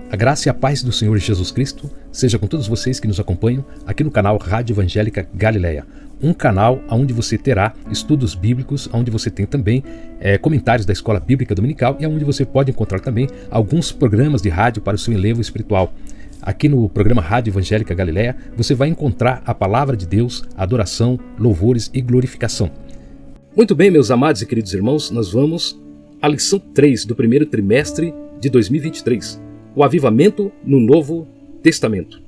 A graça e a paz do Senhor Jesus Cristo seja com todos vocês que nos acompanham aqui no canal Rádio Evangélica Galileia. Um canal onde você terá estudos bíblicos, onde você tem também comentários da Escola Bíblica Dominical e onde você pode encontrar também alguns programas de rádio para o seu enlevo espiritual. Aqui no programa Rádio Evangélica Galileia, você vai encontrar a Palavra de Deus, adoração, louvores e glorificação. Muito bem, meus amados e queridos irmãos, nós vamos à lição 3 do primeiro trimestre de 2023. O avivamento no Novo Testamento.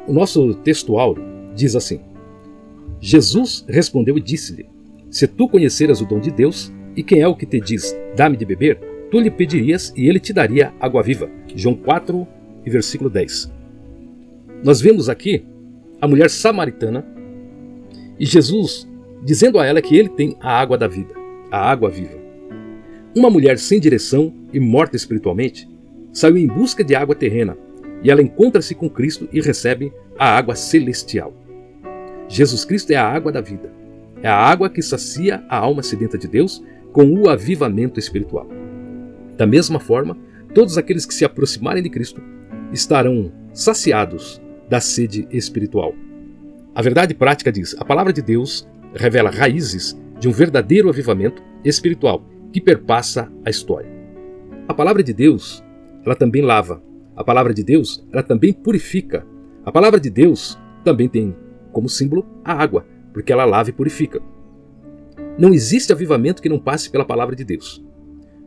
O nosso texto áureo diz assim: Jesus respondeu e disse-lhe: se tu conheceras o dom de Deus, e quem é o que te diz, dá-me de beber, tu lhe pedirias e ele te daria água viva. João 4, versículo 10. Nós vemos aqui a mulher samaritana e Jesus dizendo a ela que ele tem a água da vida, a água viva. Uma mulher sem direção e morta espiritualmente saiu em busca de água terrena e ela encontra-se com Cristo e recebe a água celestial. Jesus Cristo é a água da vida. É a água que sacia a alma sedenta de Deus com o avivamento espiritual. Da mesma forma, todos aqueles que se aproximarem de Cristo estarão saciados da sede espiritual. A verdade prática diz: a palavra de Deus revela raízes de um verdadeiro avivamento espiritual que perpassa a história. A palavra de Deus, ela também lava. A palavra de Deus, ela também purifica. A palavra de Deus também tem como símbolo a água, porque ela lava e purifica. Não existe avivamento que não passe pela palavra de Deus.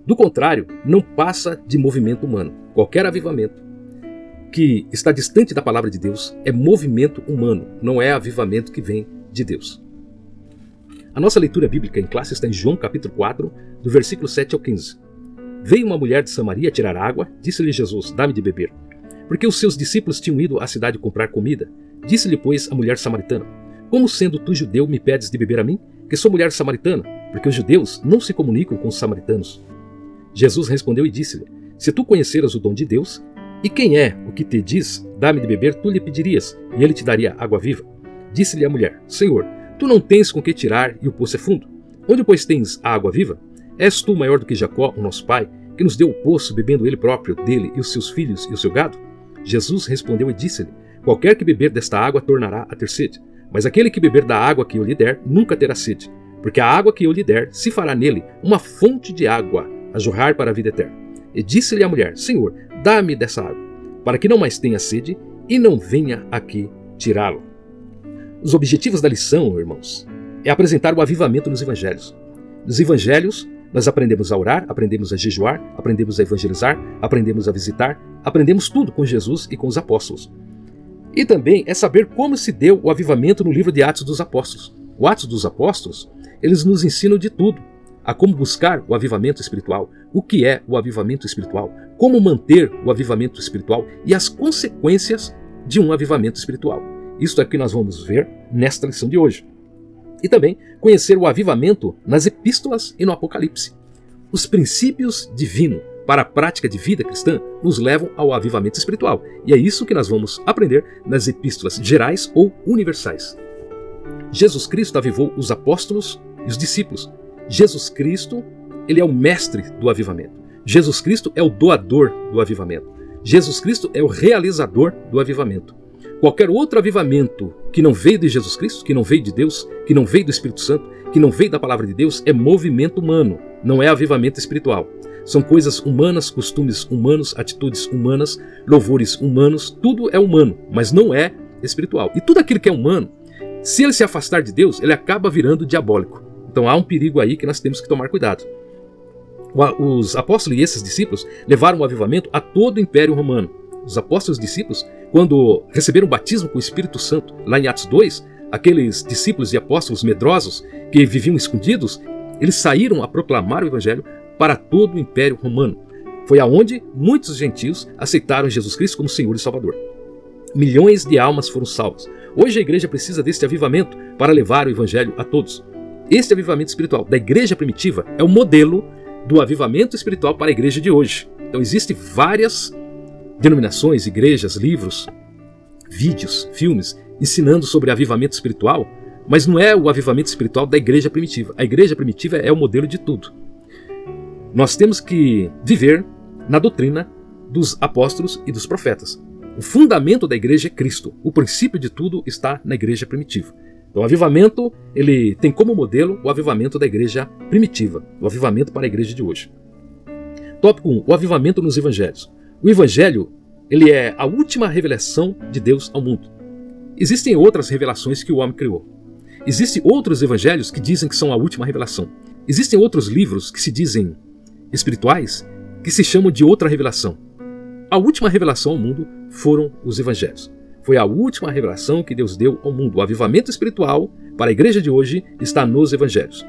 Do contrário, não passa de movimento humano. Qualquer avivamento que está distante da palavra de Deus é movimento humano, não é avivamento que vem de Deus. A nossa leitura bíblica em classe está em João capítulo 4, do versículo 7 ao 15. Veio uma mulher de Samaria tirar água, disse-lhe Jesus: dá-me de beber. Porque os seus discípulos tinham ido à cidade comprar comida. Disse-lhe, pois, a mulher samaritana: como sendo tu judeu me pedes de beber a mim, que sou mulher samaritana? Porque os judeus não se comunicam com os samaritanos. Jesus respondeu e disse-lhe: se tu conheceras o dom de Deus, e quem é o que te diz, dá-me de beber, tu lhe pedirias, e ele te daria água viva. Disse-lhe a mulher: Senhor, tu não tens com que tirar, e o poço é fundo. Onde, pois, tens a água viva? És tu maior do que Jacó, o nosso pai, que nos deu o poço, bebendo ele próprio, dele e os seus filhos e o seu gado? Jesus respondeu e disse-lhe: qualquer que beber desta água tornará a ter sede, mas aquele que beber da água que eu lhe der nunca terá sede, porque a água que eu lhe der se fará nele uma fonte de água a jorrar para a vida eterna. E disse-lhe a mulher: Senhor, dá-me dessa água, para que não mais tenha sede e não venha aqui tirá-la. Os objetivos da lição, irmãos, é apresentar o avivamento nos evangelhos. Nos evangelhos, nós aprendemos a orar, aprendemos a jejuar, aprendemos a evangelizar, aprendemos a visitar, aprendemos tudo com Jesus e com os apóstolos. E também é saber como se deu o avivamento no livro de Atos dos Apóstolos. O Atos dos Apóstolos, eles nos ensinam de tudo, a como buscar o avivamento espiritual, o que é o avivamento espiritual, como manter o avivamento espiritual e as consequências de um avivamento espiritual. Isso é o que nós vamos ver nesta lição de hoje. E também conhecer o avivamento nas epístolas e no Apocalipse. Os princípios divinos para a prática de vida cristã nos levam ao avivamento espiritual. E é isso que nós vamos aprender nas epístolas gerais ou universais. Jesus Cristo avivou os apóstolos e os discípulos. Jesus Cristo, ele é o mestre do avivamento. Jesus Cristo é o doador do avivamento. Jesus Cristo é o realizador do avivamento. Qualquer outro avivamento que não veio de Jesus Cristo, que não veio de Deus, que não veio do Espírito Santo, que não veio da palavra de Deus, é movimento humano, não é avivamento espiritual. São coisas humanas, costumes humanos, atitudes humanas, louvores humanos, tudo é humano, mas não é espiritual. E tudo aquilo que é humano, se ele se afastar de Deus, ele acaba virando diabólico. Então há um perigo aí que nós temos que tomar cuidado. Os apóstolos e esses discípulos levaram o avivamento a todo o Império Romano. Os apóstolos e os discípulos, quando receberam o batismo com o Espírito Santo, lá em Atos 2, aqueles discípulos e apóstolos medrosos que viviam escondidos, eles saíram a proclamar o Evangelho para todo o Império Romano. Foi aonde muitos gentios aceitaram Jesus Cristo como Senhor e Salvador. Milhões de almas foram salvas. Hoje a igreja precisa deste avivamento para levar o Evangelho a todos. Este avivamento espiritual da igreja primitiva é o modelo do avivamento espiritual para a igreja de hoje. Então existem várias denominações, igrejas, livros, vídeos, filmes ensinando sobre avivamento espiritual, mas não é o avivamento espiritual da igreja primitiva. A igreja primitiva é o modelo de tudo. Nós temos que viver na doutrina dos apóstolos e dos profetas. O fundamento da igreja é Cristo. O princípio de tudo está na igreja primitiva. Então, o avivamento, ele tem como modelo o avivamento da igreja primitiva, o avivamento para a igreja de hoje. Tópico 1. O avivamento nos evangelhos. O evangelho, ele é a última revelação de Deus ao mundo. Existem outras revelações que o homem criou. Existem outros evangelhos que dizem que são a última revelação. Existem outros livros que se dizem espirituais que se chamam de outra revelação. A última revelação ao mundo foram os evangelhos. Foi a última revelação que Deus deu ao mundo. O avivamento espiritual para a igreja de hoje está nos evangelhos.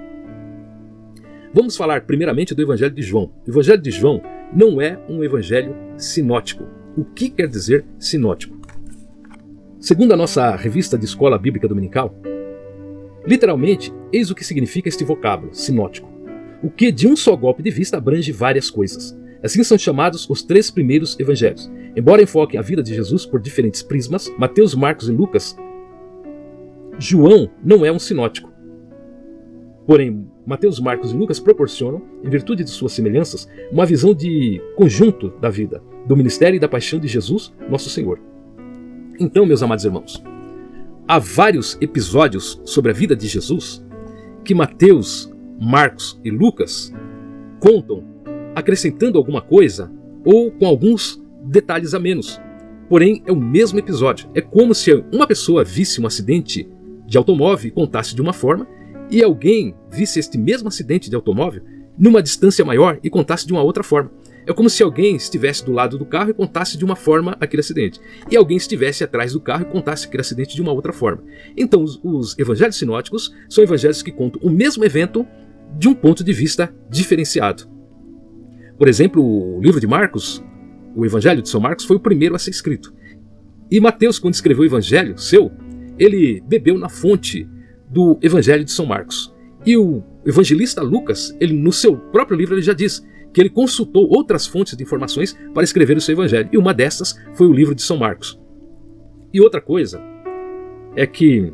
Vamos falar primeiramente do evangelho de João. O evangelho de João não é um evangelho sinótico. O que quer dizer sinótico? Segundo a nossa revista de escola bíblica dominical, literalmente, eis o que significa este vocábulo, sinótico. O que de um só golpe de vista abrange várias coisas. Assim são chamados os 3 primeiros evangelhos. Embora enfoquem a vida de Jesus por diferentes prismas, Mateus, Marcos e Lucas, João não é um sinótico. Porém, Mateus, Marcos e Lucas proporcionam, em virtude de suas semelhanças, uma visão de conjunto da vida, do ministério e da paixão de Jesus, nosso Senhor. Então, meus amados irmãos, há vários episódios sobre a vida de Jesus que Mateus, Marcos e Lucas contam acrescentando alguma coisa ou com alguns detalhes a menos. Porém, é o mesmo episódio. É como se uma pessoa visse um acidente de automóvel e contasse de uma forma, e alguém visse este mesmo acidente de automóvel numa distância maior e contasse de uma outra forma. É como se alguém estivesse do lado do carro e contasse de uma forma aquele acidente, e alguém estivesse atrás do carro e contasse aquele acidente de uma outra forma. Então, os evangelhos sinóticos são evangelhos que contam o mesmo evento de um ponto de vista diferenciado. Por exemplo, o livro de Marcos, o Evangelho de São Marcos, foi o primeiro a ser escrito. E Mateus, quando escreveu o Evangelho seu, ele bebeu na fonte do Evangelho de São Marcos. E o evangelista Lucas, ele no seu próprio livro, ele já diz que ele consultou outras fontes de informações para escrever o seu Evangelho. E uma dessas foi o livro de São Marcos. E outra coisa é que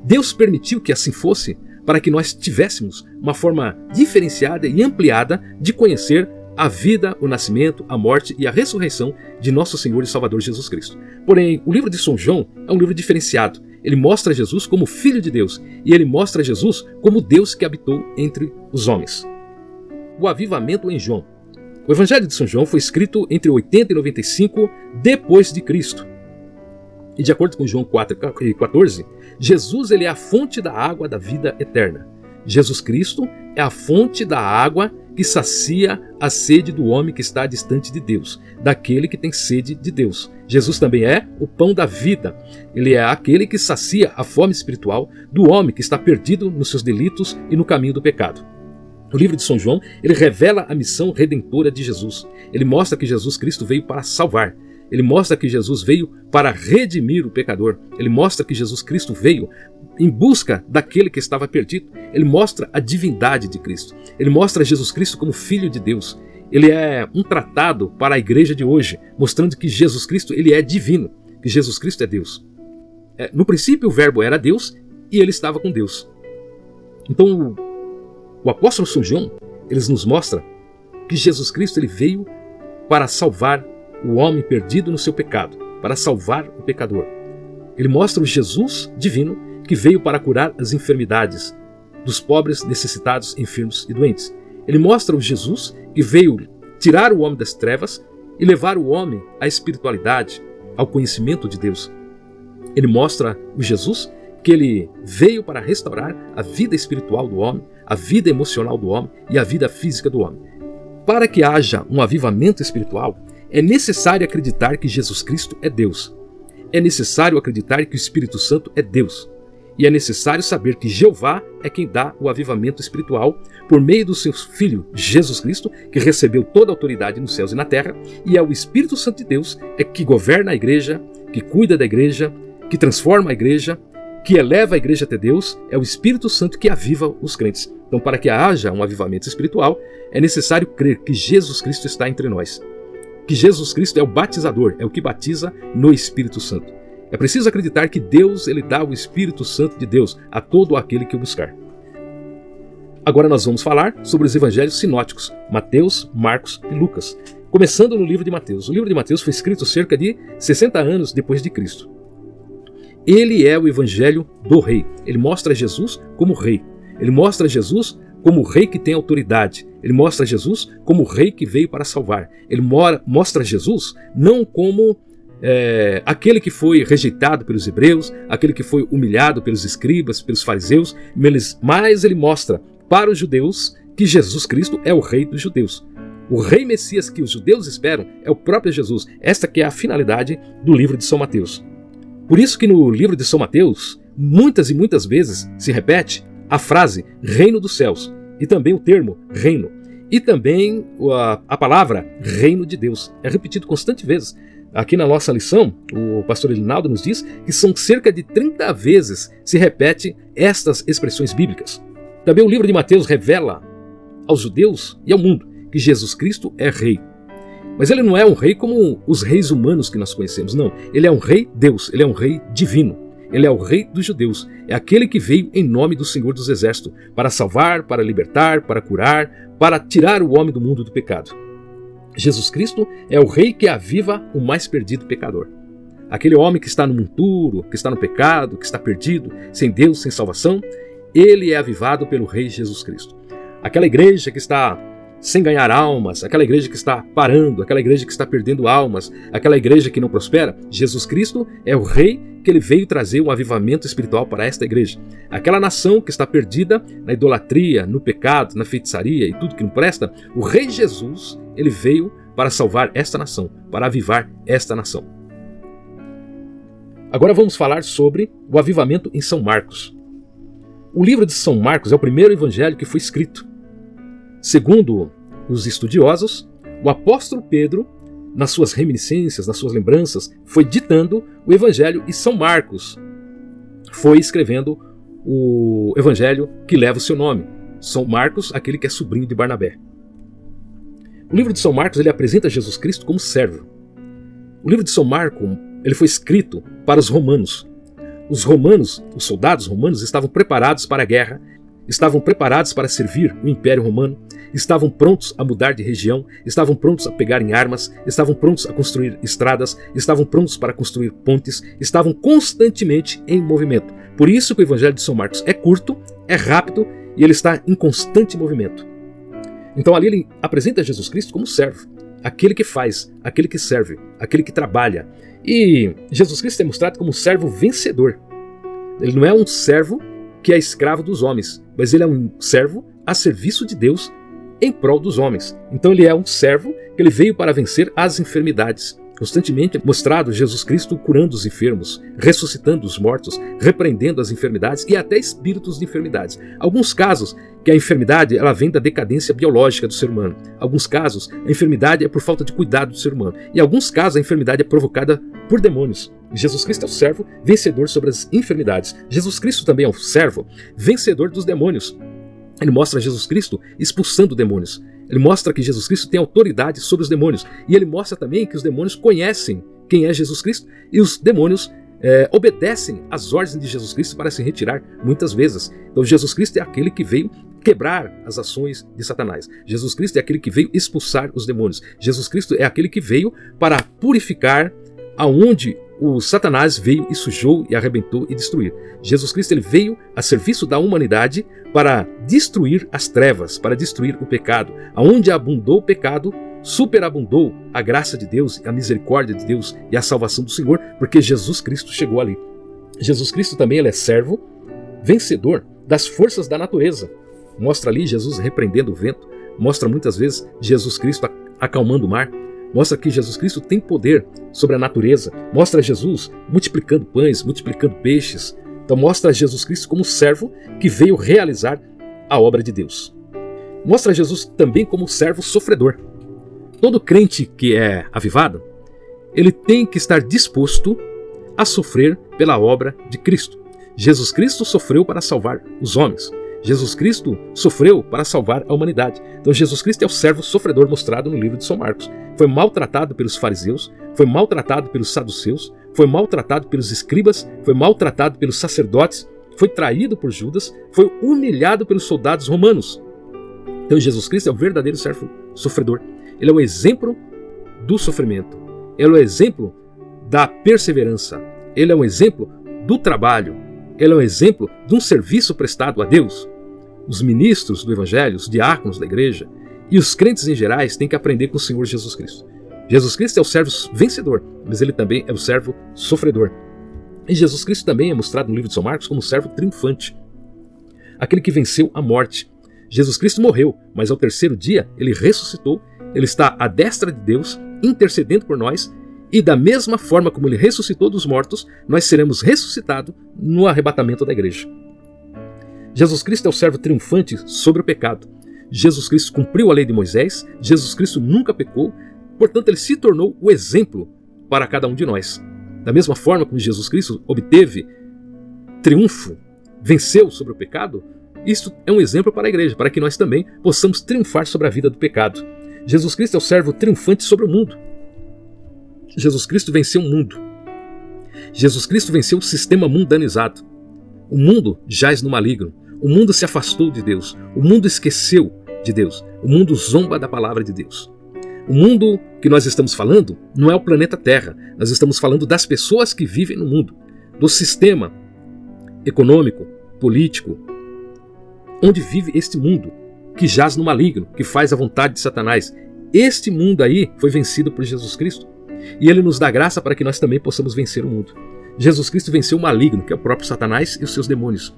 Deus permitiu que assim fosse para que nós tivéssemos uma forma diferenciada e ampliada de conhecer a vida, o nascimento, a morte e a ressurreição de nosso Senhor e Salvador Jesus Cristo. Porém, o livro de São João é um livro diferenciado. Ele mostra Jesus como Filho de Deus e ele mostra Jesus como Deus que habitou entre os homens. O avivamento em João. O Evangelho de São João foi escrito entre 80 e 95 depois de Cristo. E de acordo com João 4,14, Jesus ele é a fonte da água da vida eterna. Jesus Cristo é a fonte da água que sacia a sede do homem que está distante de Deus, daquele que tem sede de Deus. Jesus também é o pão da vida. Ele é aquele que sacia a fome espiritual do homem que está perdido nos seus delitos e no caminho do pecado. O livro de São João, ele revela a missão redentora de Jesus. Ele mostra que Jesus Cristo veio para salvar. Ele mostra que Jesus veio para redimir o pecador. Ele mostra que Jesus Cristo veio em busca daquele que estava perdido. Ele mostra a divindade de Cristo. Ele mostra Jesus Cristo como Filho de Deus. Ele é um tratado para a igreja de hoje, mostrando que Jesus Cristo ele é divino, que Jesus Cristo é Deus. No princípio o verbo era Deus e ele estava com Deus. Então o apóstolo São João, ele nos mostra que Jesus Cristo ele veio para salvar o homem perdido no seu pecado, para salvar o pecador. Ele mostra o Jesus divino que veio para curar as enfermidades dos pobres, necessitados, enfermos e doentes. Ele mostra o Jesus que veio tirar o homem das trevas e levar o homem à espiritualidade, ao conhecimento de Deus. Ele mostra o Jesus que ele veio para restaurar a vida espiritual do homem, a vida emocional do homem e a vida física do homem. Para que haja um avivamento espiritual, é necessário acreditar que Jesus Cristo é Deus. É necessário acreditar que o Espírito Santo é Deus. E é necessário saber que Jeová é quem dá o avivamento espiritual por meio do seu Filho Jesus Cristo, que recebeu toda a autoridade nos céus e na terra, e é o Espírito Santo de Deus que governa a igreja, que cuida da igreja, que transforma a igreja, que eleva a igreja até Deus. É o Espírito Santo que aviva os crentes. Então, para que haja um avivamento espiritual, é necessário crer que Jesus Cristo está entre nós. Que Jesus Cristo é o batizador, é o que batiza no Espírito Santo. É preciso acreditar que Deus ele dá o Espírito Santo de Deus a todo aquele que o buscar. Agora nós vamos falar sobre os evangelhos sinóticos, Mateus, Marcos e Lucas. Começando no livro de Mateus. O livro de Mateus foi escrito cerca de 60 anos depois de Cristo. Ele é o evangelho do rei. Ele mostra Jesus como rei. Ele mostra Jesus como o rei que tem autoridade. Ele mostra Jesus como o rei que veio para salvar. Ele mostra Jesus não como aquele que foi rejeitado pelos hebreus, aquele que foi humilhado pelos escribas, pelos fariseus, mas ele mostra para os judeus que Jesus Cristo é o rei dos judeus. O rei Messias que os judeus esperam é o próprio Jesus. Esta que é a finalidade do livro de São Mateus. Por isso que no livro de São Mateus, muitas e muitas vezes se repete a frase reino dos céus e também o termo reino e também a palavra reino de Deus. É repetido constantes vezes. Aqui na nossa lição, o pastor Elinaldo nos diz que são cerca de 30 vezes se repete estas expressões bíblicas. Também o livro de Mateus revela aos judeus e ao mundo que Jesus Cristo é rei. Mas ele não é um rei como os reis humanos que nós conhecemos, não. Ele é um rei Deus, ele é um rei divino. Ele é o rei dos judeus. É aquele que veio em nome do Senhor dos Exércitos para salvar, para libertar, para curar, para tirar o homem do mundo do pecado. Jesus Cristo é o rei que aviva o mais perdido pecador. Aquele homem que está no monturo, que está no pecado, que está perdido, sem Deus, sem salvação, ele é avivado pelo rei Jesus Cristo. Aquela igreja que está sem ganhar almas, aquela igreja que está parando, aquela igreja que está perdendo almas, aquela igreja que não prospera, Jesus Cristo é o rei que ele veio trazer um avivamento espiritual para esta igreja. Aquela nação que está perdida na idolatria, no pecado, na feitiçaria e tudo que não presta, o rei Jesus, ele veio para salvar esta nação, para avivar esta nação. Agora vamos falar sobre o avivamento em São Marcos. O livro de São Marcos é o primeiro evangelho que foi escrito. Segundo os estudiosos, o apóstolo Pedro, nas suas reminiscências, nas suas lembranças, foi ditando o evangelho e São Marcos foi escrevendo o evangelho que leva o seu nome. São Marcos, aquele que é sobrinho de Barnabé. O livro de São Marcos ele apresenta Jesus Cristo como servo. O livro de São Marcos ele foi escrito para os romanos. Os romanos, os soldados romanos estavam preparados para a guerra, estavam preparados para servir o Império Romano, estavam prontos a mudar de região, estavam prontos a pegarem armas, estavam prontos a construir estradas, estavam prontos para construir pontes, estavam constantemente em movimento. Por isso que o Evangelho de São Marcos é curto, é rápido e ele está em constante movimento. Então ali ele apresenta Jesus Cristo como servo, aquele que faz, aquele que serve, aquele que trabalha. E Jesus Cristo é mostrado como um servo vencedor. Ele não é um servo que é escravo dos homens, mas ele é um servo a serviço de Deus em prol dos homens. Então ele é um servo que ele veio para vencer as enfermidades. Constantemente é mostrado Jesus Cristo curando os enfermos, ressuscitando os mortos, repreendendo as enfermidades e até espíritos de enfermidades. Alguns casos que a enfermidade ela vem da decadência biológica do ser humano. Alguns casos a enfermidade é por falta de cuidado do ser humano. E em alguns casos a enfermidade é provocada por demônios. Jesus Cristo é o servo vencedor sobre as enfermidades. Jesus Cristo também é um servo vencedor dos demônios. Ele mostra Jesus Cristo expulsando demônios. Ele mostra que Jesus Cristo tem autoridade sobre os demônios. E ele mostra também que os demônios conhecem quem é Jesus Cristo e os demônios obedecem às ordens de Jesus Cristo para se retirar muitas vezes. Então Jesus Cristo é aquele que veio quebrar as ações de Satanás. Jesus Cristo é aquele que veio expulsar os demônios. Jesus Cristo é aquele que veio para purificar aonde o Satanás veio e sujou e arrebentou e destruir. Jesus Cristo ele veio a serviço da humanidade para destruir as trevas, para destruir o pecado. Aonde abundou o pecado, superabundou a graça de Deus, a misericórdia de Deus e a salvação do Senhor, porque Jesus Cristo chegou ali. Jesus Cristo também ele é servo, vencedor das forças da natureza. Mostra ali Jesus repreendendo o vento, mostra muitas vezes Jesus Cristo acalmando o mar, mostra que Jesus Cristo tem poder sobre a natureza, mostra Jesus multiplicando pães, multiplicando peixes. Então mostra Jesus Cristo como servo que veio realizar a obra de Deus. Mostra Jesus também como servo sofredor. Todo crente que é avivado, ele tem que estar disposto a sofrer pela obra de Cristo. Jesus Cristo sofreu para salvar os homens. Jesus Cristo sofreu para salvar a humanidade. Então Jesus Cristo é o servo sofredor mostrado no livro de São Marcos. Foi maltratado pelos fariseus, foi maltratado pelos saduceus, foi maltratado pelos escribas, foi maltratado pelos sacerdotes, foi traído por Judas, foi humilhado pelos soldados romanos. Então Jesus Cristo é o verdadeiro servo sofredor. Ele é o exemplo do sofrimento. Ele é o exemplo da perseverança. Ele é um exemplo do trabalho. Ele é um exemplo de um serviço prestado a Deus. Os ministros do Evangelho, os diáconos da igreja e os crentes em gerais têm que aprender com o Senhor Jesus Cristo. Jesus Cristo é o servo vencedor, mas ele também é o servo sofredor. E Jesus Cristo também é mostrado no livro de São Marcos como servo triunfante, aquele que venceu a morte. Jesus Cristo morreu, mas ao terceiro dia ele ressuscitou, ele está à destra de Deus, intercedendo por nós, e da mesma forma como ele ressuscitou dos mortos, nós seremos ressuscitados no arrebatamento da igreja. Jesus Cristo é o servo triunfante sobre o pecado. Jesus Cristo cumpriu a lei de Moisés, Jesus Cristo nunca pecou, portanto ele se tornou o exemplo para cada um de nós. Da mesma forma como Jesus Cristo obteve triunfo, venceu sobre o pecado, isso é um exemplo para a igreja, para que nós também possamos triunfar sobre a vida do pecado. Jesus Cristo é o servo triunfante sobre o mundo. Jesus Cristo venceu o mundo. Jesus Cristo venceu o sistema mundanizado. O mundo jaz no maligno. O mundo se afastou de Deus. O mundo esqueceu de Deus. O mundo zomba da palavra de Deus. O mundo que nós estamos falando não é o planeta Terra. Nós estamos falando das pessoas que vivem no mundo, do sistema econômico, político, onde vive este mundo que jaz no maligno, que faz a vontade de Satanás. Este mundo aí foi vencido por Jesus Cristo. E ele nos dá graça para que nós também possamos vencer o mundo. Jesus Cristo venceu o maligno, que é o próprio Satanás e os seus demônios.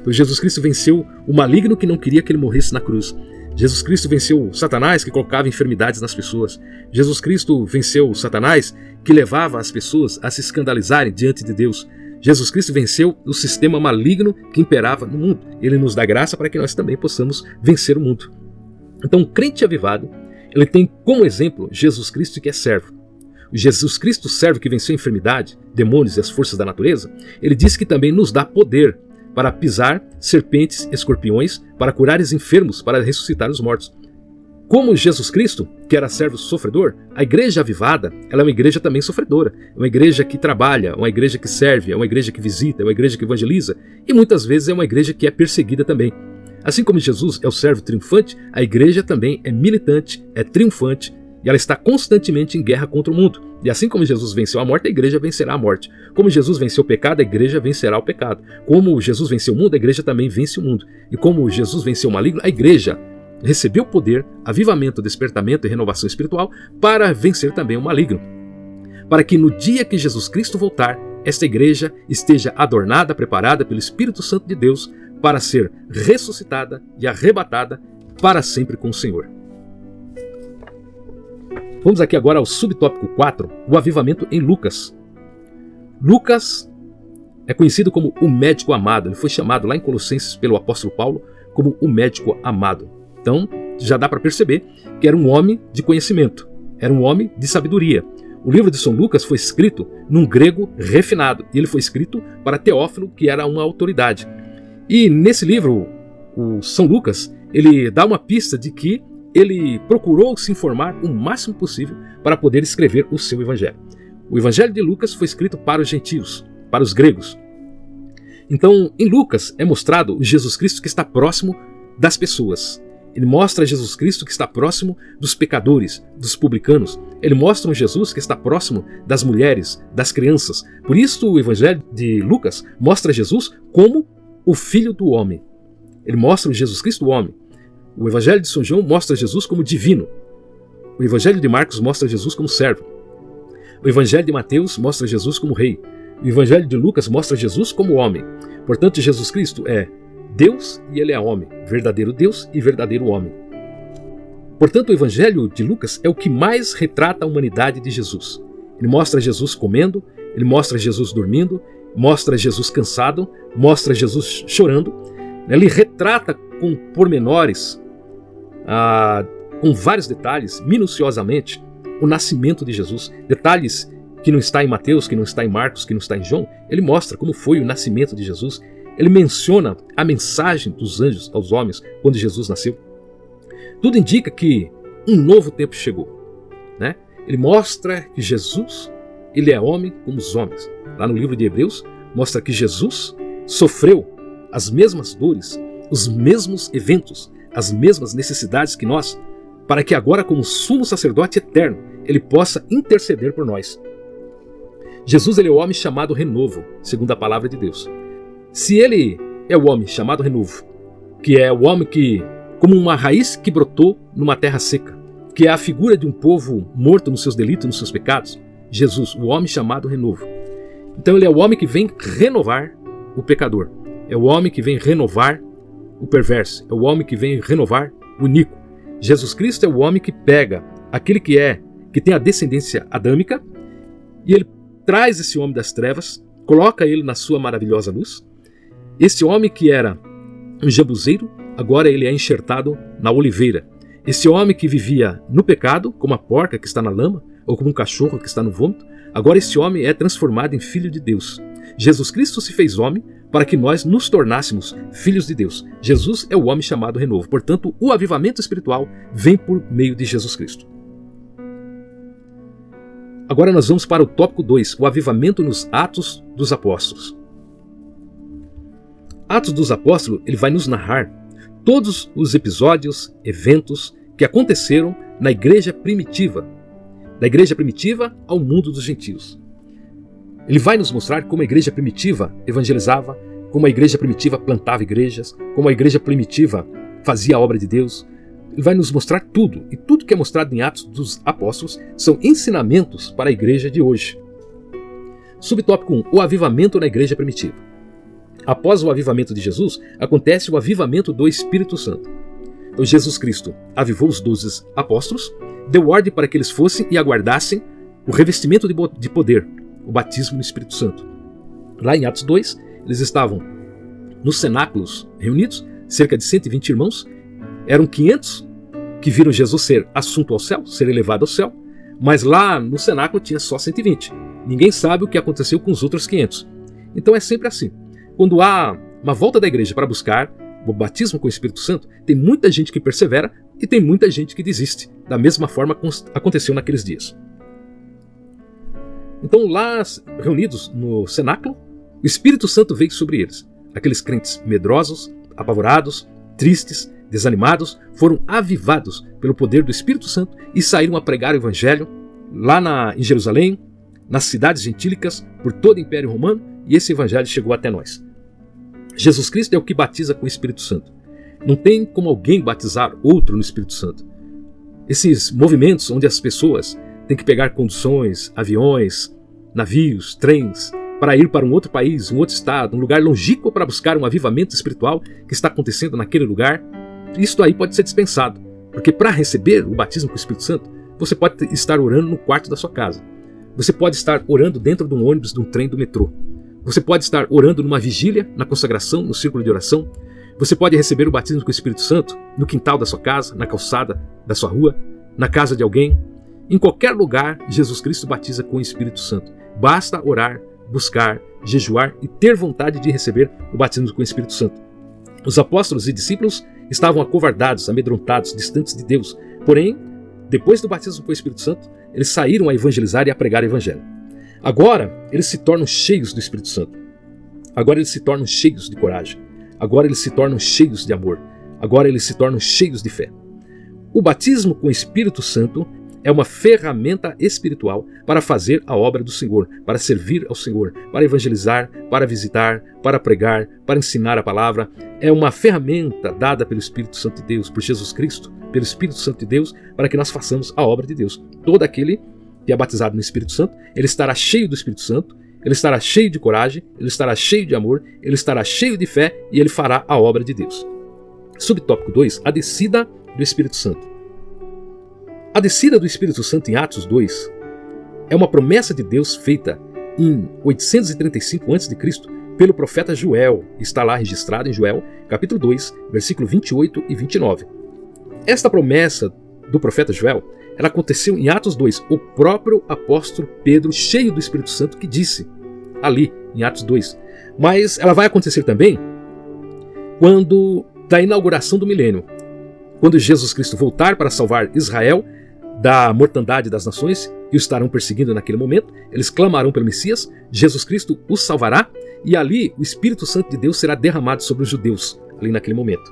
Jesus Cristo venceu o maligno que não queria que ele morresse na cruz. Jesus Cristo venceu Satanás, que colocava enfermidades nas pessoas. Jesus Cristo venceu Satanás, que levava as pessoas a se escandalizarem diante de Deus. Jesus Cristo venceu o sistema maligno que imperava no mundo. Ele nos dá graça para que nós também possamos vencer o mundo. Então, o crente avivado, ele tem como exemplo Jesus Cristo, que é servo. O Jesus Cristo, servo que venceu a enfermidade, demônios e as forças da natureza, ele diz que também nos dá poder para pisar serpentes, escorpiões, para curar os enfermos, para ressuscitar os mortos. Como Jesus Cristo, que era servo sofredor, a igreja avivada, ela é uma igreja também sofredora. É uma igreja que trabalha, uma igreja que serve, é uma igreja que visita, é uma igreja que evangeliza e muitas vezes é uma igreja que é perseguida também. Assim como Jesus é o servo triunfante, a igreja também é militante, é triunfante e ela está constantemente em guerra contra o mundo. E assim como Jesus venceu a morte, a igreja vencerá a morte. Como Jesus venceu o pecado, a igreja vencerá o pecado. Como Jesus venceu o mundo, a igreja também vence o mundo. E como Jesus venceu o maligno, a igreja recebeu poder, avivamento, despertamento e renovação espiritual para vencer também o maligno. Para que no dia que Jesus Cristo voltar, esta igreja esteja adornada, preparada pelo Espírito Santo de Deus para ser ressuscitada e arrebatada para sempre com o Senhor. Vamos aqui agora ao subtópico 4, o avivamento em Lucas. Lucas é conhecido como o médico amado. Ele foi chamado lá em Colossenses pelo apóstolo Paulo como o médico amado. Então, já dá para perceber que era um homem de conhecimento, era um homem de sabedoria. O livro de São Lucas foi escrito num grego refinado, e ele foi escrito para Teófilo, que era uma autoridade. E nesse livro, o São Lucas, ele dá uma pista de que ele procurou se informar o máximo possível para poder escrever o seu evangelho. O evangelho de Lucas foi escrito para os gentios, para os gregos. Então, em Lucas é mostrado o Jesus Cristo que está próximo das pessoas. Ele mostra Jesus Cristo que está próximo dos pecadores, dos publicanos. Ele mostra um Jesus que está próximo das mulheres, das crianças. Por isso o evangelho de Lucas mostra Jesus como o Filho do Homem. Ele mostra o Jesus Cristo o homem. O evangelho de São João mostra Jesus como divino. O evangelho de Marcos mostra Jesus como servo. O evangelho de Mateus mostra Jesus como rei. O evangelho de Lucas mostra Jesus como homem. Portanto, Jesus Cristo é Deus e ele é homem, verdadeiro Deus e verdadeiro homem. Portanto, o evangelho de Lucas é o que mais retrata a humanidade de Jesus. Ele mostra Jesus comendo, ele mostra Jesus dormindo, mostra Jesus cansado, mostra Jesus chorando. Ele retrata com pormenores, com vários detalhes, minuciosamente, o nascimento de Jesus. Detalhes que não está em Mateus, que não está em Marcos, que não está em João. Ele mostra como foi o nascimento de Jesus. Ele menciona a mensagem dos anjos aos homens quando Jesus nasceu. Tudo indica que um novo tempo chegou, né? Ele mostra que Jesus, ele é homem como os homens. Lá no livro de Hebreus, mostra que Jesus sofreu as mesmas dores, os mesmos eventos, as mesmas necessidades que nós, para que agora, como sumo sacerdote eterno, ele possa interceder por nós. Jesus, ele é o homem chamado renovo, segundo a palavra de Deus. Se ele é o homem chamado renovo, que é o homem que, como uma raiz que brotou numa terra seca, que é a figura de um povo morto nos seus delitos, nos seus pecados, Jesus, o homem chamado renovo. Então ele é o homem que vem renovar o pecador, é o homem que vem renovar o perverso, é o homem que vem renovar o iníquo. Jesus Cristo é o homem que pega aquele que tem a descendência adâmica, e ele traz esse homem das trevas, coloca ele na sua maravilhosa luz. Esse homem que era um jebuseiro, agora ele é enxertado na oliveira. Esse homem que vivia no pecado, como a porca que está na lama, ou como um cachorro que está no vômito, agora esse homem é transformado em filho de Deus. Jesus Cristo se fez homem para que nós nos tornássemos filhos de Deus. Jesus é o homem chamado renovo. Portanto, o avivamento espiritual vem por meio de Jesus Cristo. Agora nós vamos para o tópico 2, o avivamento nos Atos dos Apóstolos. Atos dos Apóstolos, ele vai nos narrar todos os episódios, eventos que aconteceram na igreja primitiva, da igreja primitiva ao mundo dos gentios. Ele vai nos mostrar como a igreja primitiva evangelizava, como a igreja primitiva plantava igrejas, como a igreja primitiva fazia a obra de Deus. Ele vai nos mostrar tudo, e tudo que é mostrado em Atos dos Apóstolos são ensinamentos para a igreja de hoje. Subtópico 1, o avivamento na igreja primitiva. Após o avivamento de Jesus, acontece o avivamento do Espírito Santo. Então Jesus Cristo avivou os 12 apóstolos, deu ordem para que eles fossem e aguardassem o revestimento de poder, o batismo no Espírito Santo. Lá em Atos 2, eles estavam nos cenáculos reunidos, cerca de 120 irmãos, eram 500 que viram Jesus ser assunto ao céu, ser elevado ao céu, mas lá no cenáculo tinha só 120. Ninguém sabe o que aconteceu com os outros 500. Então é sempre assim. Quando há uma volta da igreja para buscar o batismo com o Espírito Santo, tem muita gente que persevera e tem muita gente que desiste, da mesma forma que aconteceu naqueles dias. Então lá, reunidos no cenáculo, o Espírito Santo veio sobre eles. Aqueles crentes medrosos, apavorados, tristes, desanimados, foram avivados pelo poder do Espírito Santo e saíram a pregar o Evangelho lá em Jerusalém, nas cidades gentílicas, por todo o Império Romano, e esse Evangelho chegou até nós. Jesus Cristo é o que batiza com o Espírito Santo. Não tem como alguém batizar outro no Espírito Santo. Esses movimentos onde as pessoas têm que pegar conduções, aviões, navios, trens, para ir para um outro país, um outro estado, um lugar longínquo para buscar um avivamento espiritual que está acontecendo naquele lugar, isto aí pode ser dispensado, porque para receber o batismo com o Espírito Santo, você pode estar orando no quarto da sua casa. Você pode estar orando dentro de um ônibus, de um trem, do metrô. Você pode estar orando numa vigília, na consagração, no círculo de oração. Você pode receber o batismo com o Espírito Santo no quintal da sua casa, na calçada da sua rua, na casa de alguém. Em qualquer lugar, Jesus Cristo batiza com o Espírito Santo. Basta orar, buscar, jejuar e ter vontade de receber o batismo com o Espírito Santo. Os apóstolos e discípulos estavam acovardados, amedrontados, distantes de Deus. Porém, depois do batismo com o Espírito Santo, eles saíram a evangelizar e a pregar o Evangelho. Agora, eles se tornam cheios do Espírito Santo. Agora eles se tornam cheios de coragem. Agora eles se tornam cheios de amor. Agora eles se tornam cheios de fé. O batismo com o Espírito Santo é uma ferramenta espiritual para fazer a obra do Senhor, para servir ao Senhor, para evangelizar, para visitar, para pregar, para ensinar a palavra. É uma ferramenta dada pelo Espírito Santo de Deus, por Jesus Cristo, pelo Espírito Santo de Deus, para que nós façamos a obra de Deus. Todo aquele que é batizado no Espírito Santo, ele estará cheio do Espírito Santo, ele estará cheio de coragem, ele estará cheio de amor, ele estará cheio de fé e ele fará a obra de Deus. Subtópico 2, a descida do Espírito Santo. A descida do Espírito Santo em Atos 2 é uma promessa de Deus feita em 835 a.C. pelo profeta Joel. Está lá registrado em Joel, capítulo 2, versículo 28 e 29. Esta promessa do profeta Joel, ela aconteceu em Atos 2, o próprio apóstolo Pedro, cheio do Espírito Santo, que disse ali em Atos 2. Mas ela vai acontecer também quando da inauguração do milênio, quando Jesus Cristo voltar para salvar Israel da mortandade das nações que o estarão perseguindo naquele momento. Eles clamarão pelo Messias, Jesus Cristo os salvará e ali o Espírito Santo de Deus será derramado sobre os judeus ali naquele momento.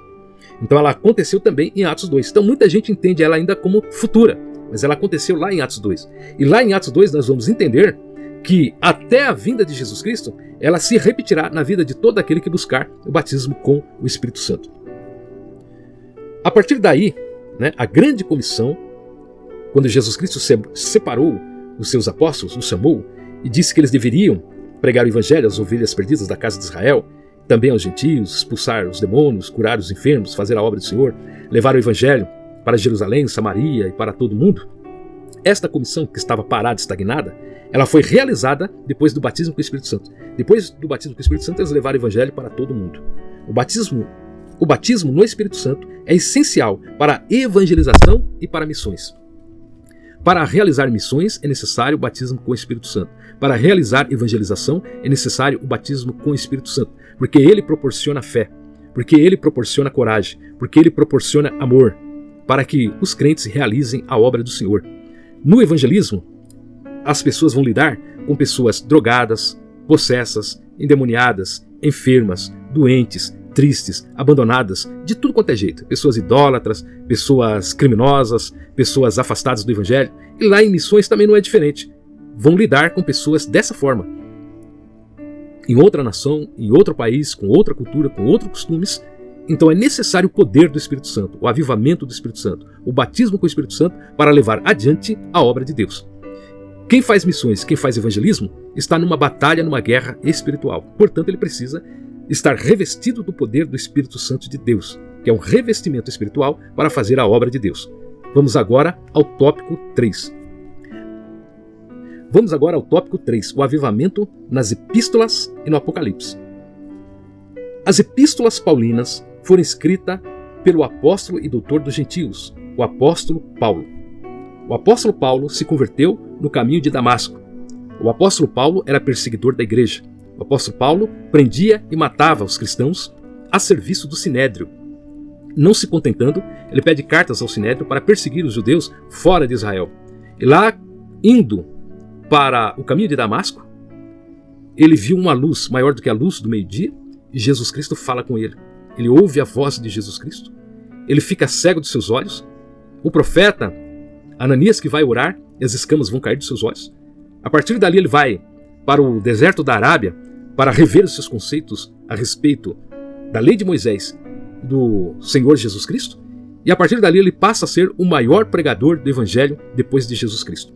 Então ela aconteceu também em Atos 2. Então muita gente entende ela ainda como futura, mas ela aconteceu lá em Atos 2. E lá em Atos 2 nós vamos entender que até a vinda de Jesus Cristo, ela se repetirá na vida de todo aquele que buscar o batismo com o Espírito Santo. A partir daí, a grande comissão, quando Jesus Cristo separou os seus apóstolos, os chamou e disse que eles deveriam pregar o evangelho às ovelhas perdidas da casa de Israel, também aos gentios, expulsar os demônios, curar os enfermos, fazer a obra do Senhor, levar o evangelho para Jerusalém, Samaria e para todo mundo. Esta comissão, que estava parada, estagnada, ela foi realizada depois do batismo com o Espírito Santo. Depois do batismo com o Espírito Santo, eles levaram o evangelho para todo mundo. O batismo no Espírito Santo é essencial para a evangelização e para missões. Para realizar missões é necessário o batismo com o Espírito Santo. Para realizar evangelização é necessário o batismo com o Espírito Santo, porque ele proporciona fé, porque ele proporciona coragem, porque ele proporciona amor, para que os crentes realizem a obra do Senhor. No evangelismo, as pessoas vão lidar com pessoas drogadas, possessas, endemoniadas, enfermas, doentes, tristes, abandonadas, de tudo quanto é jeito. Pessoas idólatras, pessoas criminosas, pessoas afastadas do evangelho. E lá em missões também não é diferente. Vão lidar com pessoas dessa forma. Em outra nação, em outro país, com outra cultura, com outros costumes. Então é necessário o poder do Espírito Santo, o avivamento do Espírito Santo, o batismo com o Espírito Santo para levar adiante a obra de Deus. Quem faz missões, quem faz evangelismo, está numa batalha, numa guerra espiritual. Portanto, ele precisa estar revestido do poder do Espírito Santo de Deus, que é um revestimento espiritual para fazer a obra de Deus. Vamos agora ao tópico 3. O avivamento nas epístolas e no Apocalipse. As epístolas paulinas foram escritas pelo apóstolo e doutor dos gentios, o apóstolo Paulo. O apóstolo Paulo se converteu no caminho de Damasco. O apóstolo Paulo era perseguidor da igreja. O apóstolo Paulo prendia e matava os cristãos a serviço do Sinédrio. Não se contentando, ele pede cartas ao Sinédrio para perseguir os judeus fora de Israel. E lá, indo para o caminho de Damasco, ele viu uma luz maior do que a luz do meio-dia e Jesus Cristo fala com ele. Ele ouve a voz de Jesus Cristo, ele fica cego dos seus olhos. O profeta Ananias, que vai orar, e as escamas vão cair dos seus olhos. A partir dali ele vai para o deserto da Arábia para rever os seus conceitos a respeito da lei de Moisés, do Senhor Jesus Cristo, e a partir dali ele passa a ser o maior pregador do Evangelho depois de Jesus Cristo.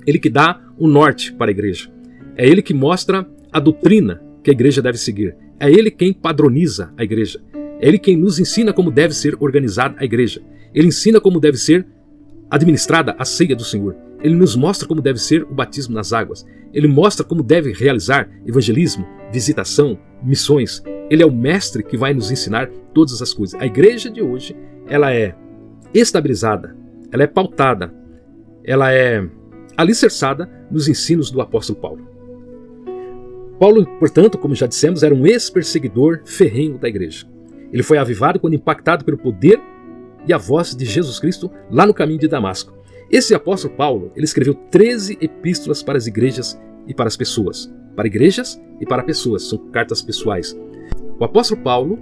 Ele que dá o norte para a igreja. É ele que mostra a doutrina que a igreja deve seguir. É ele quem padroniza a igreja. É ele quem nos ensina como deve ser organizada a igreja. Ele ensina como deve ser administrada a ceia do Senhor. Ele nos mostra como deve ser o batismo nas águas. Ele mostra como deve realizar evangelismo, visitação, missões. Ele é o mestre que vai nos ensinar todas as coisas. A igreja de hoje, ela é estabilizada, ela é pautada, ela é alicerçada nos ensinos do apóstolo Paulo. Paulo, portanto, como já dissemos, era um ex-perseguidor ferrenho da igreja. Ele foi avivado quando impactado pelo poder e a voz de Jesus Cristo lá no caminho de Damasco. Esse apóstolo Paulo, ele escreveu 13 epístolas para as igrejas e para as pessoas. Para igrejas e para pessoas, são cartas pessoais. O apóstolo Paulo,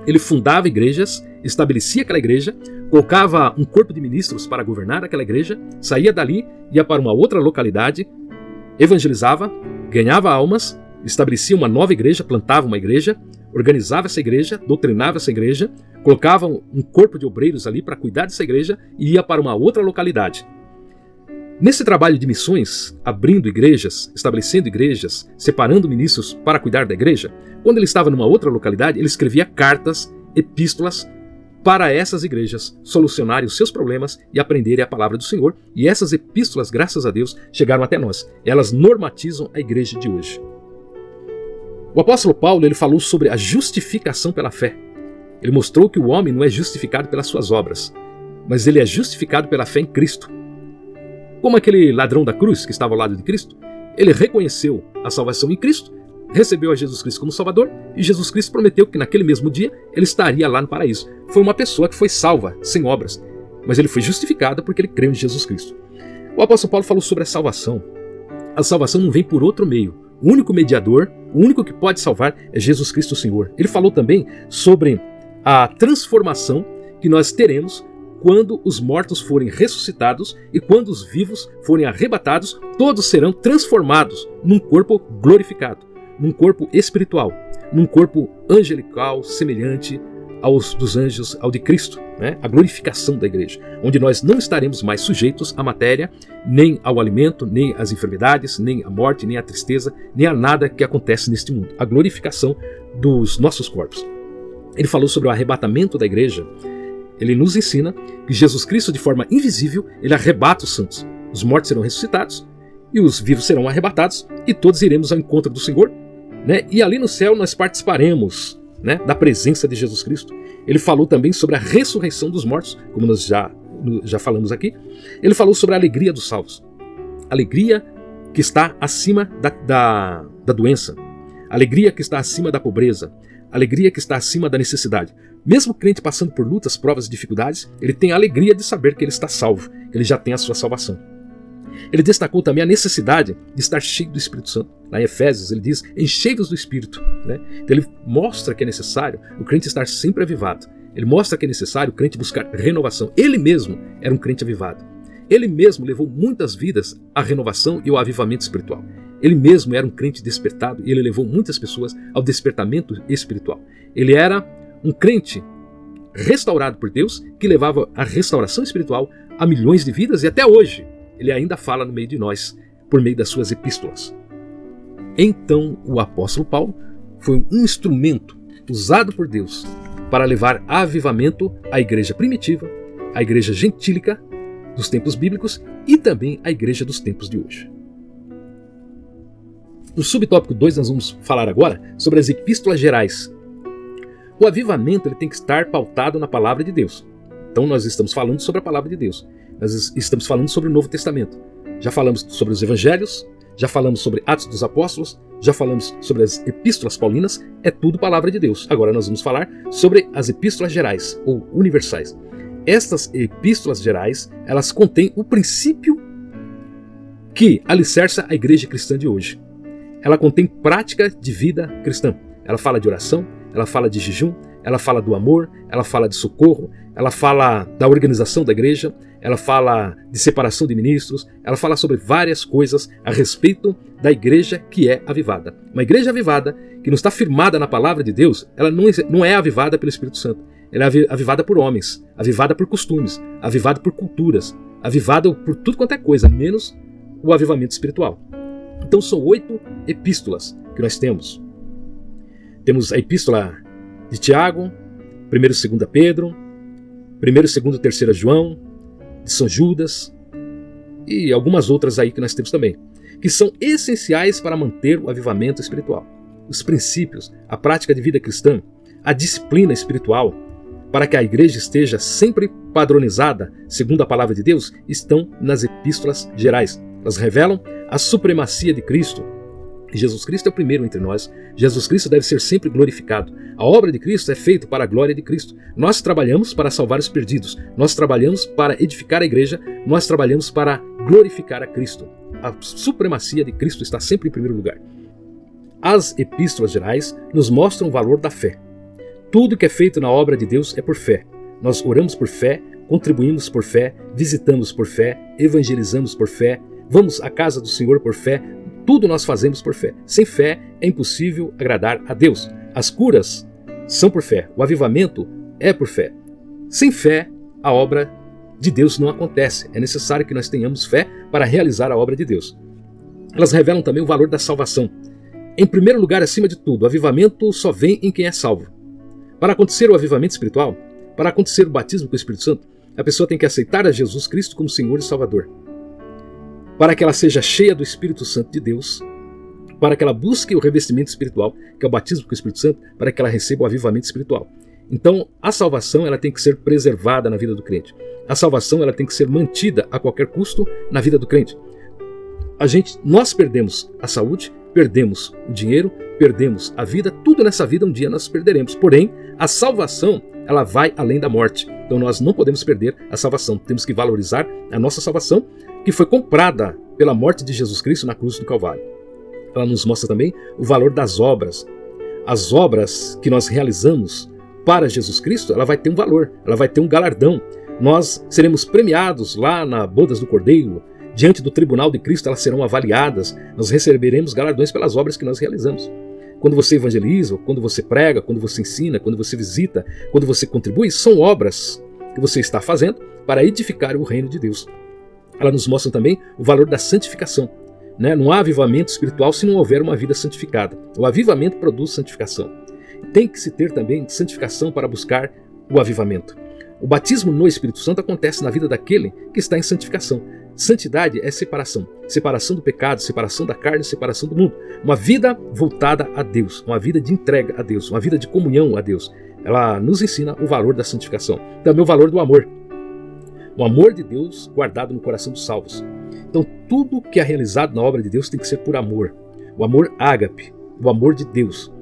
ele fundava igrejas, estabelecia aquela igreja, colocava um corpo de ministros para governar aquela igreja, saía dali, ia para uma outra localidade, evangelizava, ganhava almas, estabelecia uma nova igreja, plantava uma igreja, organizava essa igreja, doutrinava essa igreja, colocava um corpo de obreiros ali para cuidar dessa igreja e ia para uma outra localidade. Nesse trabalho de missões, abrindo igrejas, estabelecendo igrejas, separando ministros para cuidar da igreja, quando ele estava numa outra localidade, ele escrevia cartas, epístolas para essas igrejas solucionarem os seus problemas e aprenderem a palavra do Senhor. E essas epístolas, graças a Deus, chegaram até nós. Elas normatizam a igreja de hoje. O apóstolo Paulo, ele falou sobre a justificação pela fé. Ele mostrou que o homem não é justificado pelas suas obras, mas ele é justificado pela fé em Cristo. Como aquele ladrão da cruz que estava ao lado de Cristo, ele reconheceu a salvação em Cristo, recebeu a Jesus Cristo como Salvador, e Jesus Cristo prometeu que naquele mesmo dia ele estaria lá no paraíso. Foi uma pessoa que foi salva, sem obras, mas ele foi justificado porque ele creu em Jesus Cristo. O apóstolo Paulo falou sobre a salvação. A salvação não vem por outro meio. O único mediador, o único que pode salvar é Jesus Cristo o Senhor. Ele falou também sobre a transformação que nós teremos quando os mortos forem ressuscitados e quando os vivos forem arrebatados, todos serão transformados num corpo glorificado, num corpo espiritual, num corpo angelical semelhante aos dos anjos, ao de Cristo, né? A glorificação da igreja, onde nós não estaremos mais sujeitos à matéria, nem ao alimento, nem às enfermidades, nem à morte, nem à tristeza, nem a nada que acontece neste mundo. A glorificação dos nossos corpos. Ele falou sobre o arrebatamento da igreja. Ele nos ensina que Jesus Cristo, de forma invisível, ele arrebata os santos. Os mortos serão ressuscitados e os vivos serão arrebatados e todos iremos ao encontro do Senhor, né? E ali no céu nós participaremos, né, da presença de Jesus Cristo. Ele falou também sobre a ressurreição dos mortos, como nós já falamos aqui. Ele falou sobre a alegria dos salvos. Alegria que está acima da doença. Alegria que está acima da pobreza. Alegria que está acima da necessidade. Mesmo o crente passando por lutas, provas e dificuldades, ele tem a alegria de saber que ele está salvo, que ele já tem a sua salvação. Ele destacou também a necessidade de estar cheio do Espírito Santo. Lá em Efésios ele diz, enchei-vos do Espírito, né? Então ele mostra que é necessário o crente estar sempre avivado. Ele mostra que é necessário o crente buscar renovação. Ele mesmo era um crente avivado. Ele mesmo levou muitas vidas à renovação e ao avivamento espiritual. Ele mesmo era um crente despertado e ele levou muitas pessoas ao despertamento espiritual. Ele era um crente restaurado por Deus que levava a restauração espiritual a milhões de vidas e até hoje ele ainda fala no meio de nós por meio das suas epístolas. Então o apóstolo Paulo foi um instrumento usado por Deus para levar avivamento à igreja primitiva, à igreja gentílica dos tempos bíblicos e também à igreja dos tempos de hoje. No subtópico 2 nós vamos falar agora sobre as epístolas gerais. O avivamento ele tem que estar pautado na palavra de Deus. Então nós estamos falando sobre a palavra de Deus. Nós estamos falando sobre o Novo Testamento. Já falamos sobre os Evangelhos, já falamos sobre Atos dos Apóstolos, já falamos sobre as epístolas paulinas, é tudo palavra de Deus. Agora nós vamos falar sobre as epístolas gerais ou universais. Estas epístolas gerais, elas contêm o princípio que alicerça a igreja cristã de hoje. Ela contém prática de vida cristã. Ela fala de oração, ela fala de jejum, ela fala do amor, ela fala de socorro, ela fala da organização da igreja, ela fala de separação de ministros, ela fala sobre várias coisas a respeito da igreja que é avivada. Uma igreja avivada, que não está firmada na palavra de Deus, ela não é avivada pelo Espírito Santo. Ela é avivada por homens, avivada por costumes, avivada por culturas, avivada por tudo quanto é coisa, menos o avivamento espiritual. Então são 8 epístolas que nós temos. Temos a epístola de Tiago, 1 e 2 Pedro, 1 e 2 e 3 João, de São Judas e algumas outras aí que nós temos também, que são essenciais para manter o avivamento espiritual. Os princípios, a prática de vida cristã, a disciplina espiritual, para que a igreja esteja sempre padronizada segundo a palavra de Deus, estão nas epístolas gerais. Elas revelam a supremacia de Cristo. Jesus Cristo é o primeiro entre nós. Jesus Cristo deve ser sempre glorificado. A obra de Cristo é feita para a glória de Cristo. Nós trabalhamos para salvar os perdidos. Nós trabalhamos para edificar a igreja. Nós trabalhamos para glorificar a Cristo. A supremacia de Cristo está sempre em primeiro lugar. As epístolas gerais nos mostram o valor da fé. Tudo que é feito na obra de Deus é por fé. Nós oramos por fé, contribuímos por fé, visitamos por fé, evangelizamos por fé, vamos à casa do Senhor por fé. Tudo nós fazemos por fé. Sem fé é impossível agradar a Deus. As curas são por fé. O avivamento é por fé. Sem fé, a obra de Deus não acontece. É necessário que nós tenhamos fé para realizar a obra de Deus. Elas revelam também o valor da salvação. Em primeiro lugar, acima de tudo, o avivamento só vem em quem é salvo. Para acontecer o avivamento espiritual, para acontecer o batismo com o Espírito Santo, a pessoa tem que aceitar a Jesus Cristo como Senhor e Salvador. Para que ela seja cheia do Espírito Santo de Deus, para que ela busque o revestimento espiritual, que é o batismo com o Espírito Santo, para que ela receba o avivamento espiritual. Então, a salvação ela tem que ser preservada na vida do crente. A salvação ela tem que ser mantida a qualquer custo na vida do crente. Nós perdemos a saúde, perdemos o dinheiro, perdemos a vida, tudo nessa vida um dia nós perderemos. Porém, a salvação ela vai além da morte. Então nós não podemos perder a salvação. Temos que valorizar a nossa salvação, que foi comprada pela morte de Jesus Cristo na cruz do Calvário. Ela nos mostra também o valor das obras. As obras que nós realizamos para Jesus Cristo, ela vai ter um valor, ela vai ter um galardão. Nós seremos premiados lá na bodas do Cordeiro, diante do tribunal de Cristo elas serão avaliadas, nós receberemos galardões pelas obras que nós realizamos. Quando você evangeliza, quando você prega, quando você ensina, quando você visita, quando você contribui, são obras que você está fazendo para edificar o reino de Deus. Ela nos mostra também o valor da santificação. Não há avivamento espiritual se não houver uma vida santificada. O avivamento produz santificação. Tem que se ter também santificação para buscar o avivamento. O batismo no Espírito Santo acontece na vida daquele que está em santificação. Santidade é separação. Separação do pecado, separação da carne, separação do mundo. Uma vida voltada a Deus, uma vida de entrega a Deus, uma vida de comunhão a Deus. Ela nos ensina o valor da santificação. Também o valor do amor. O amor de Deus guardado no coração dos salvos. Então tudo que é realizado na obra de Deus tem que ser por amor. O amor ágape, o amor de Deus.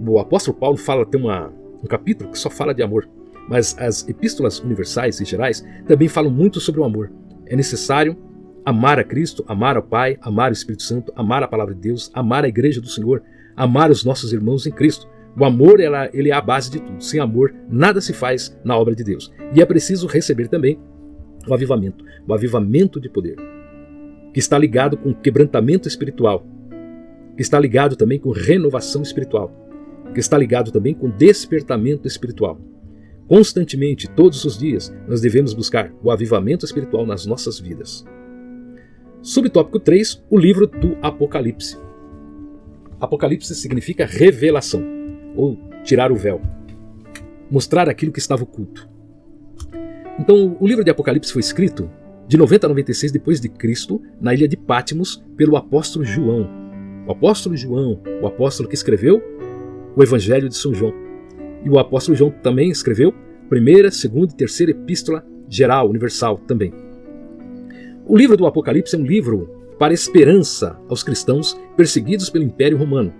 O apóstolo Paulo tem um capítulo que só fala de amor. Mas as epístolas universais e gerais também falam muito sobre o amor. É necessário amar a Cristo, amar ao Pai, amar o Espírito Santo, amar a palavra de Deus, amar a igreja do Senhor, amar os nossos irmãos em Cristo. O amor ele é a base de tudo. Sem amor, nada se faz na obra de Deus. E é preciso receber também o avivamento de poder, que está ligado com quebrantamento espiritual, que está ligado também com renovação espiritual, que está ligado também com despertamento espiritual. Constantemente, todos os dias, nós devemos buscar o avivamento espiritual nas nossas vidas. Subtópico 3, o livro do Apocalipse. Apocalipse significa revelação, ou tirar o véu, mostrar aquilo que estava oculto. Então, o livro de Apocalipse foi escrito de 90 a 96 depois de Cristo, na ilha de Patmos, pelo apóstolo João. O apóstolo João, o apóstolo que escreveu o Evangelho de São João. E o apóstolo João também escreveu primeira, segunda e terceira epístola geral, universal também. O livro do Apocalipse é um livro para esperança aos cristãos perseguidos pelo Império Romano.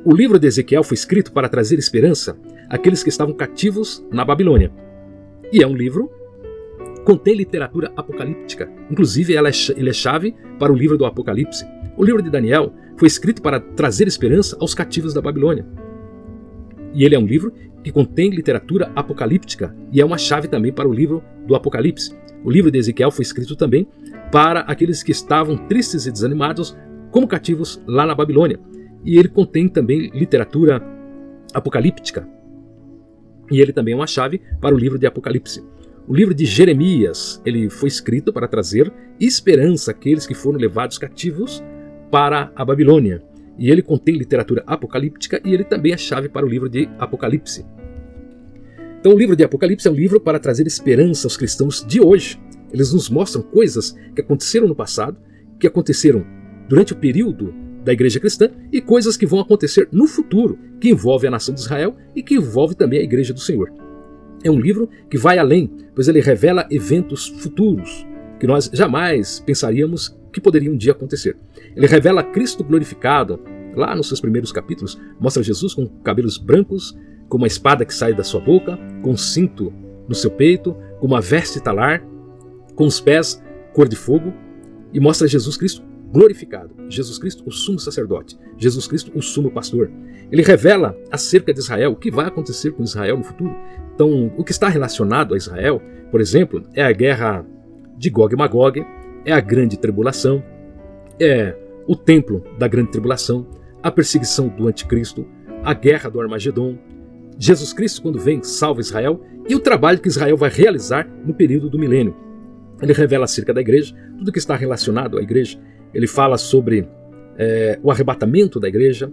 O livro de Ezequiel foi escrito para trazer esperança àqueles que estavam cativos na Babilônia. E é um livro que contém literatura apocalíptica. Inclusive, ele é chave para o livro do Apocalipse. O livro de Daniel foi escrito para trazer esperança aos cativos da Babilônia. E ele é um livro que contém literatura apocalíptica e é uma chave também para o livro do Apocalipse. O livro de Ezequiel foi escrito também para aqueles que estavam tristes e desanimados como cativos lá na Babilônia. E ele contém também literatura apocalíptica. E ele também é uma chave para o livro de Apocalipse. O livro de Jeremias, ele foi escrito para trazer esperança àqueles que foram levados cativos para a Babilônia. E ele contém literatura apocalíptica e ele também é chave para o livro de Apocalipse. Então o livro de Apocalipse é um livro para trazer esperança aos cristãos de hoje. Eles nos mostram coisas que aconteceram no passado, que aconteceram durante o período da igreja cristã e coisas que vão acontecer no futuro, que envolve a nação de Israel e que envolve também a igreja do Senhor. É um livro que vai além, pois ele revela eventos futuros que nós jamais pensaríamos que poderiam um dia acontecer. Ele revela Cristo glorificado. Lá nos seus primeiros capítulos, mostra Jesus com cabelos brancos, com uma espada que sai da sua boca, com um cinto no seu peito, com uma veste talar, com os pés cor de fogo, e mostra Jesus Cristo glorificado. Jesus Cristo, o sumo sacerdote. Jesus Cristo, o sumo pastor. Ele revela acerca de Israel, o que vai acontecer com Israel no futuro. Então, o que está relacionado a Israel, por exemplo, é a guerra de Gog e Magog, é a grande tribulação, é o templo da grande tribulação, a perseguição do anticristo, a guerra do Armagedon, Jesus Cristo quando vem salva Israel e o trabalho que Israel vai realizar no período do milênio. Ele revela acerca da igreja, tudo que está relacionado à igreja. Ele fala sobre o arrebatamento da igreja,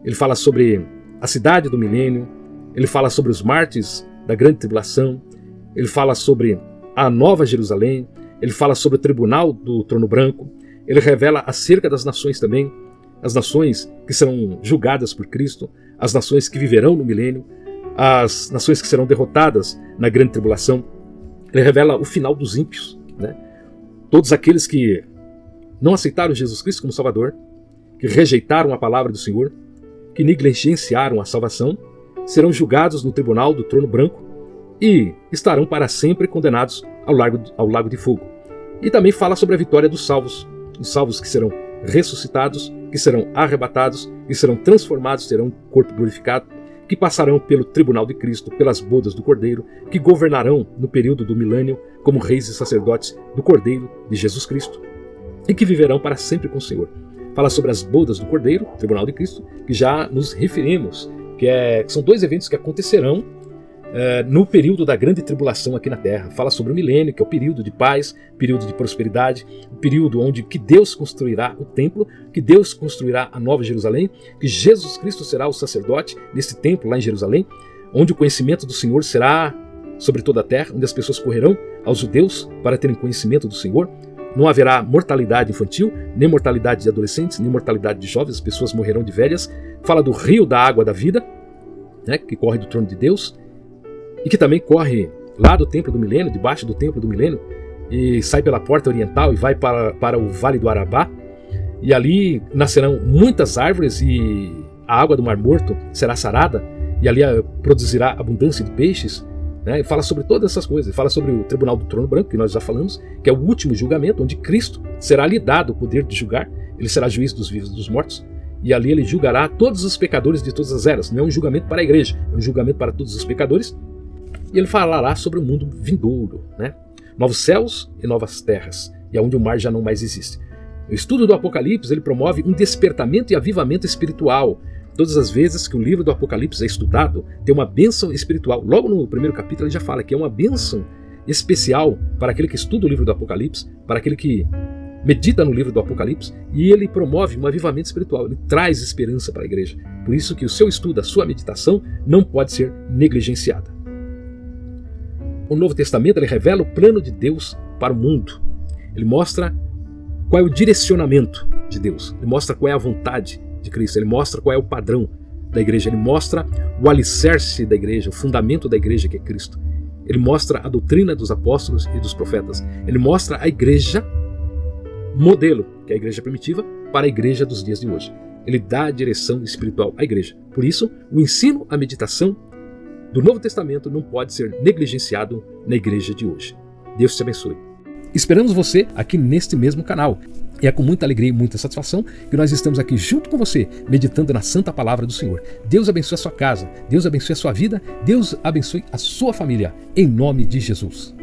ele fala sobre a cidade do milênio, ele fala sobre os mártires da grande tribulação, ele fala sobre a nova Jerusalém, ele fala sobre o tribunal do trono branco, ele revela acerca das nações também, as nações que serão julgadas por Cristo, as nações que viverão no milênio, as nações que serão derrotadas na grande tribulação. Ele revela o final dos ímpios, né? Todos aqueles que não aceitaram Jesus Cristo como Salvador, que rejeitaram a palavra do Senhor, que negligenciaram a salvação, serão julgados no tribunal do trono branco e estarão para sempre condenados ao lago de fogo. E também fala sobre a vitória dos salvos que serão ressuscitados, que serão arrebatados e serão transformados, terão um corpo glorificado, que passarão pelo tribunal de Cristo, pelas bodas do Cordeiro, que governarão no período do milênio como reis e sacerdotes do Cordeiro de Jesus Cristo e que viverão para sempre com o Senhor. Fala sobre as bodas do Cordeiro, tribunal de Cristo, que já nos referimos, que são dois eventos que acontecerão no período da grande tribulação aqui na Terra. Fala sobre o milênio, que é o período de paz, período de prosperidade, o período onde que Deus construirá o templo, que Deus construirá a Nova Jerusalém, que Jesus Cristo será o sacerdote nesse templo lá em Jerusalém, onde o conhecimento do Senhor será sobre toda a terra, onde as pessoas correrão aos judeus para terem conhecimento do Senhor. Não haverá mortalidade infantil, nem mortalidade de adolescentes, nem mortalidade de jovens, as pessoas morrerão de velhas. Fala do rio da água da vida, né, que corre do trono de Deus, e que também corre lá do templo do milênio, debaixo do templo do milênio, e sai pela porta oriental e vai para o vale do Arabá, e ali nascerão muitas árvores e a água do Mar Morto será sarada, e ali produzirá abundância de peixes, né? E fala sobre todas essas coisas, fala sobre o tribunal do trono branco, que nós já falamos, que é o último julgamento, onde Cristo será lhe dado o poder de julgar, ele será juiz dos vivos e dos mortos, e ali ele julgará todos os pecadores de todas as eras. Não é um julgamento para a igreja, é um julgamento para todos os pecadores. E ele falará sobre o mundo vindouro, né? Novos céus e novas terras, e onde o mar já não mais existe. O estudo do Apocalipse ele promove um despertamento e avivamento espiritual. Todas as vezes que o livro do Apocalipse é estudado, tem uma bênção espiritual. Logo no primeiro capítulo ele já fala que é uma bênção especial para aquele que estuda o livro do Apocalipse, para aquele que medita no livro do Apocalipse, e ele promove um avivamento espiritual, ele traz esperança para a igreja. Por isso que o seu estudo, a sua meditação não pode ser negligenciada. O Novo Testamento ele revela o plano de Deus para o mundo. Ele mostra qual é o direcionamento de Deus. Ele mostra qual é a vontade de Cristo. Ele mostra qual é o padrão da igreja. Ele mostra o alicerce da igreja, o fundamento da igreja, que é Cristo. Ele mostra a doutrina dos apóstolos e dos profetas. Ele mostra a igreja modelo, que é a igreja primitiva, para a igreja dos dias de hoje. Ele dá a direção espiritual à igreja. Por isso, o ensino, a meditação do Novo Testamento não pode ser negligenciado na igreja de hoje. Deus te abençoe. Esperamos você aqui neste mesmo canal. E é com muita alegria e muita satisfação que nós estamos aqui junto com você, meditando na Santa Palavra do Senhor. Deus abençoe a sua casa, Deus abençoe a sua vida, Deus abençoe a sua família, em nome de Jesus.